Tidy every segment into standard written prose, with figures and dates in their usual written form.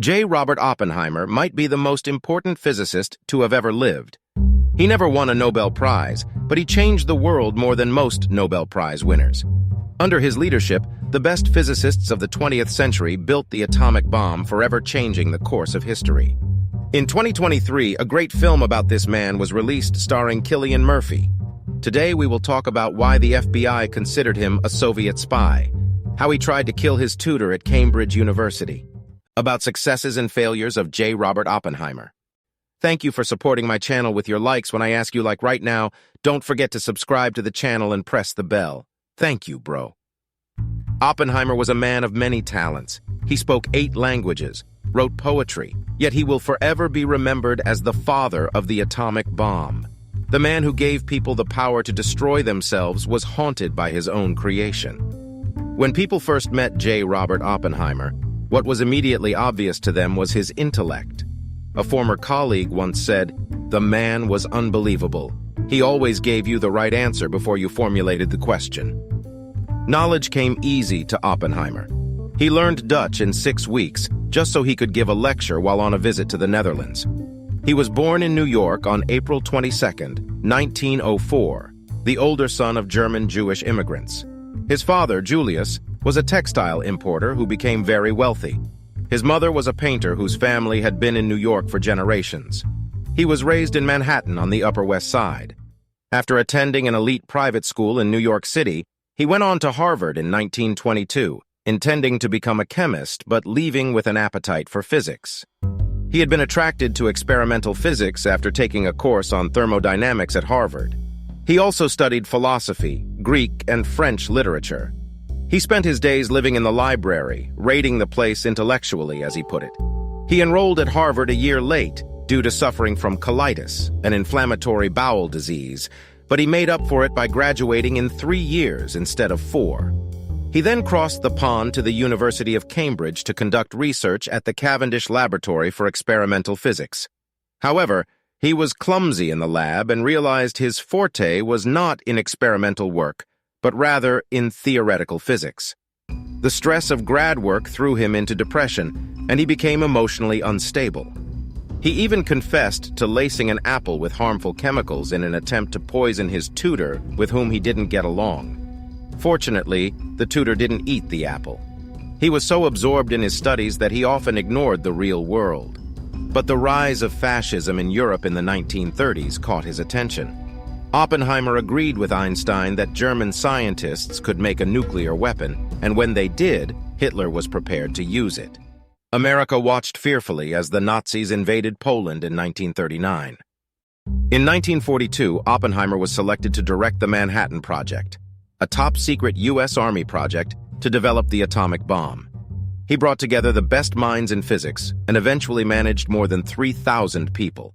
J Robert Oppenheimer might be the most important physicist to have ever lived. He never won a Nobel Prize, but he changed the world more than most Nobel Prize winners. Under his leadership, the best physicists of the 20th century built the atomic bomb, forever changing the course of history. In 2023, a great film about this man was released starring Cillian Murphy. Today, we will talk about why the FBI considered him a Soviet spy, how he tried to kill his tutor at Cambridge University, about successes and failures of J Robert Oppenheimer. Thank you for supporting my channel with your likes. When I ask you like right now, don't forget to subscribe to the channel and press the bell. Thank you, bro. Oppenheimer was a man of many talents. He spoke 8 languages, wrote poetry, yet he will forever be remembered as the father of the atomic bomb. The man who gave people the power to destroy themselves was haunted by his own creation. When people first met J Robert Oppenheimer, what was immediately obvious to them was his intellect. A former colleague once said, "The man was unbelievable. He always gave you the right answer before you formulated the question." Knowledge came easy to Oppenheimer. He learned Dutch in 6 weeks, just so he could give a lecture while on a visit to the Netherlands. He was born in New York on April 22, 1904, the older son of German Jewish immigrants. His father, Julius, was a textile importer who became very wealthy. His mother was a painter whose family had been in New York for generations. He was raised in Manhattan on the Upper West Side. After attending an elite private school in New York City, he went on to Harvard in 1922, intending to become a chemist but leaving with an appetite for physics. He had been attracted to experimental physics after taking a course on thermodynamics at Harvard. He also studied philosophy, Greek, and French literature. He spent his days living in the library, raiding the place intellectually, as he put it. He enrolled at Harvard a year late due to suffering from colitis, an inflammatory bowel disease, but he made up for it by graduating in 3 years instead of 4. He then crossed the pond to the University of Cambridge to conduct research at the Cavendish Laboratory for Experimental Physics. However, he was clumsy in the lab and realized his forte was not in experimental work, but rather in theoretical physics. The stress of grad work threw him into depression, and he became emotionally unstable. He even confessed to lacing an apple with harmful chemicals in an attempt to poison his tutor, with whom he didn't get along. Fortunately, the tutor didn't eat the apple. He was so absorbed in his studies that he often ignored the real world. But the rise of fascism in Europe in the 1930s caught his attention. Oppenheimer agreed with Einstein that German scientists could make a nuclear weapon, and when they did, Hitler was prepared to use it. America watched fearfully as the Nazis invaded Poland in 1939. In 1942, Oppenheimer was selected to direct the Manhattan Project, a top-secret U.S. Army project to develop the atomic bomb. He brought together the best minds in physics and eventually managed more than 3,000 people.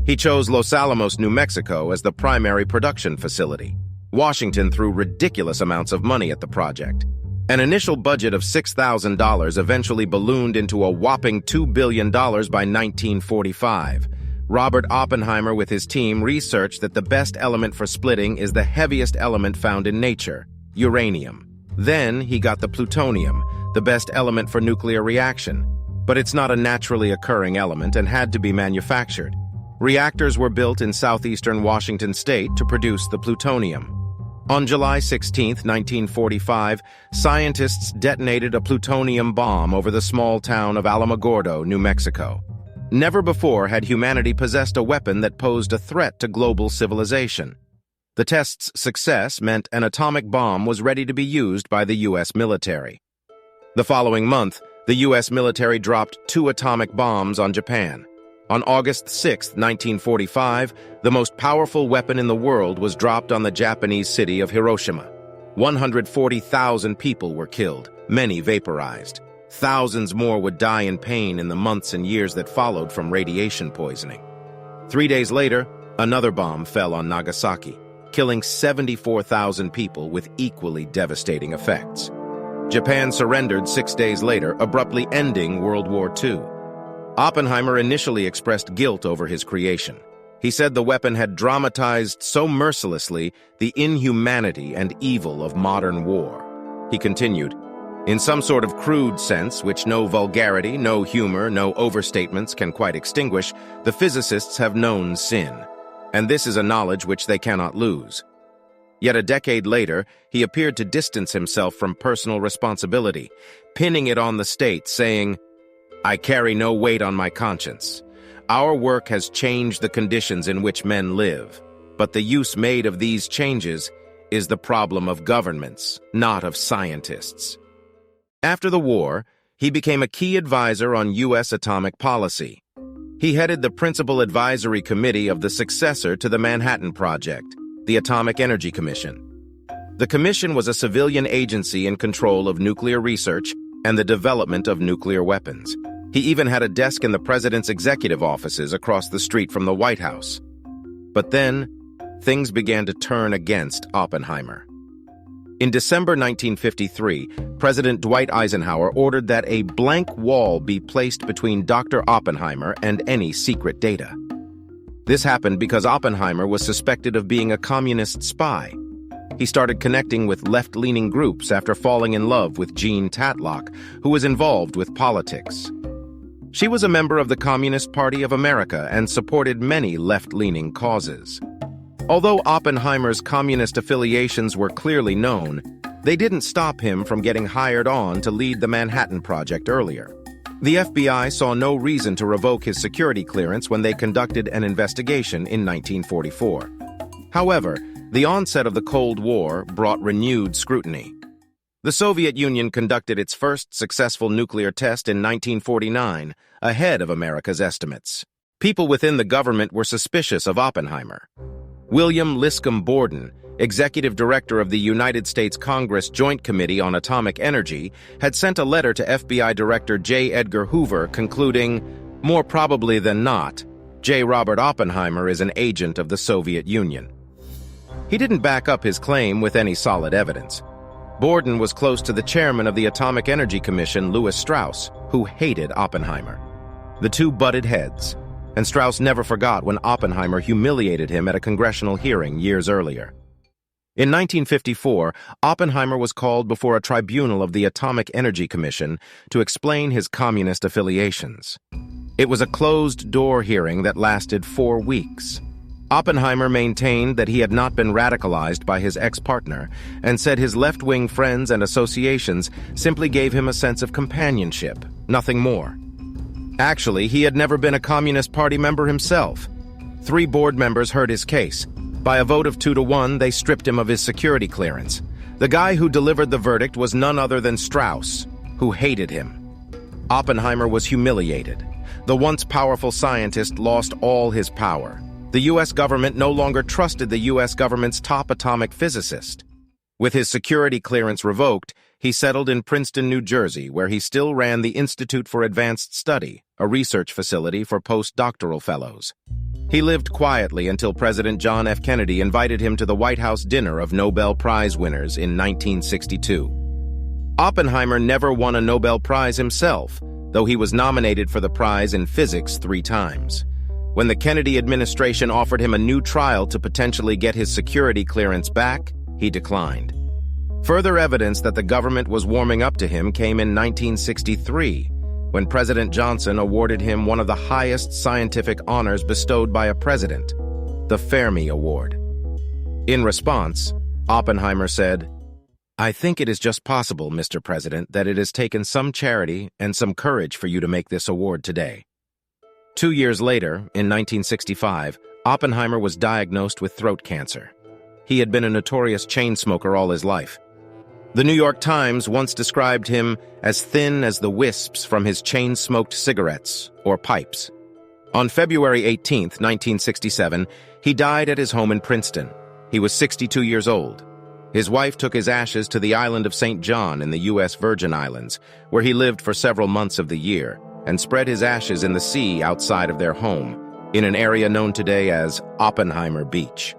He chose Los Alamos, New Mexico as the primary production facility. Washington threw ridiculous amounts of money at the project. An initial budget of $6,000 eventually ballooned into a whopping $2 billion by 1945. Robert Oppenheimer with his team researched that the best element for splitting is the heaviest element found in nature, uranium. Then he got the plutonium, the best element for nuclear reaction. But it's not a naturally occurring element and had to be manufactured. Reactors were built in southeastern Washington state to produce the plutonium. On July 16, 1945, scientists detonated a plutonium bomb over the small town of Alamogordo, New Mexico. Never before had humanity possessed a weapon that posed a threat to global civilization. The test's success meant an atomic bomb was ready to be used by the U.S. military. The following month, the U.S. military dropped 2 atomic bombs on Japan. On August 6, 1945, the most powerful weapon in the world was dropped on the Japanese city of Hiroshima. 140,000 people were killed, many vaporized. Thousands more would die in pain in the months and years that followed from radiation poisoning. 3 days later, another bomb fell on Nagasaki, killing 74,000 people with equally devastating effects. Japan surrendered 6 days later, abruptly ending World War II. Oppenheimer initially expressed guilt over his creation. He said the weapon had dramatized so mercilessly the inhumanity and evil of modern war. He continued, In some sort of crude sense, which no vulgarity, no humor, no overstatements can quite extinguish, the physicists have known sin. And this is a knowledge which they cannot lose. Yet a decade later, he appeared to distance himself from personal responsibility, pinning it on the state, saying, "I carry no weight on my conscience. Our work has changed the conditions in which men live, but the use made of these changes is the problem of governments, not of scientists." After the war, he became a key advisor on U.S. atomic policy. He headed the principal advisory committee of the successor to the Manhattan Project, the Atomic Energy Commission. The commission was a civilian agency in control of nuclear research and the development of nuclear weapons. He even had a desk in the president's executive offices across the street from the White House. But then, things began to turn against Oppenheimer. In December 1953, President Dwight Eisenhower ordered that a blank wall be placed between Dr. Oppenheimer and any secret data. This happened because Oppenheimer was suspected of being a communist spy. He started connecting with left-leaning groups after falling in love with Jean Tatlock, who was involved with politics. She was a member of the Communist Party of America and supported many left-leaning causes. Although Oppenheimer's communist affiliations were clearly known, they didn't stop him from getting hired on to lead the Manhattan Project earlier. The FBI saw no reason to revoke his security clearance when they conducted an investigation in 1944. However, the onset of the Cold War brought renewed scrutiny. The Soviet Union conducted its first successful nuclear test in 1949, ahead of America's estimates. People within the government were suspicious of Oppenheimer. William Liscombe Borden, executive director of the United States Congress Joint Committee on Atomic Energy, had sent a letter to FBI Director J. Edgar Hoover concluding, "More probably than not, J. Robert Oppenheimer is an agent of the Soviet Union." He didn't back up his claim with any solid evidence. Borden was close to the chairman of the Atomic Energy Commission, Lewis Strauss, who hated Oppenheimer. The two butted heads, and Strauss never forgot when Oppenheimer humiliated him at a congressional hearing years earlier. In 1954, Oppenheimer was called before a tribunal of the Atomic Energy Commission to explain his communist affiliations. It was a closed-door hearing that lasted 4 weeks. Oppenheimer maintained that he had not been radicalized by his ex-partner and said his left-wing friends and associations simply gave him a sense of companionship, nothing more. Actually, he had never been a Communist Party member himself. 3 board members heard his case. By a vote of 2-1, they stripped him of his security clearance. The guy who delivered the verdict was none other than Strauss, who hated him. Oppenheimer was humiliated. The once powerful scientist lost all his power. The U.S. government no longer trusted the U.S. government's top atomic physicist. With his security clearance revoked, he settled in Princeton, New Jersey, where he still ran the Institute for Advanced Study, a research facility for postdoctoral fellows. He lived quietly until President John F. Kennedy invited him to the White House dinner of Nobel Prize winners in 1962. Oppenheimer never won a Nobel Prize himself, though he was nominated for the prize in physics 3 times. When the Kennedy administration offered him a new trial to potentially get his security clearance back, he declined. Further evidence that the government was warming up to him came in 1963, when President Johnson awarded him one of the highest scientific honors bestowed by a president, the Fermi Award. In response, Oppenheimer said, "I think it is just possible, Mr. President, that it has taken some charity and some courage for you to make this award today." 2 years later, in 1965, Oppenheimer was diagnosed with throat cancer. He had been a notorious chain smoker all his life. The New York Times once described him as thin as the wisps from his chain-smoked cigarettes, or pipes. On February 18, 1967, he died at his home in Princeton. He was 62 years old. His wife took his ashes to the island of St. John in the U.S. Virgin Islands, where he lived for several months of the year, and spread his ashes in the sea outside of their home, in an area known today as Oppenheimer Beach.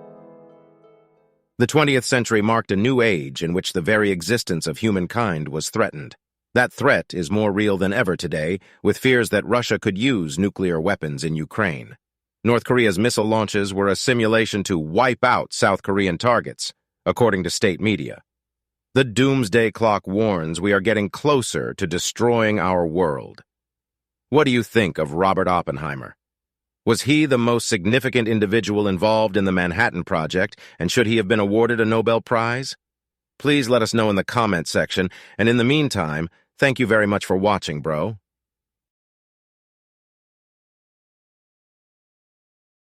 The 20th century marked a new age in which the very existence of humankind was threatened. That threat is more real than ever today, with fears that Russia could use nuclear weapons in Ukraine. North Korea's missile launches were a simulation to wipe out South Korean targets, according to state media. The doomsday clock warns we are getting closer to destroying our world. What do you think of Robert Oppenheimer? Was he the most significant individual involved in the Manhattan Project, and should he have been awarded a Nobel Prize? Please let us know in the comment section, and in the meantime, thank you very much for watching, bro.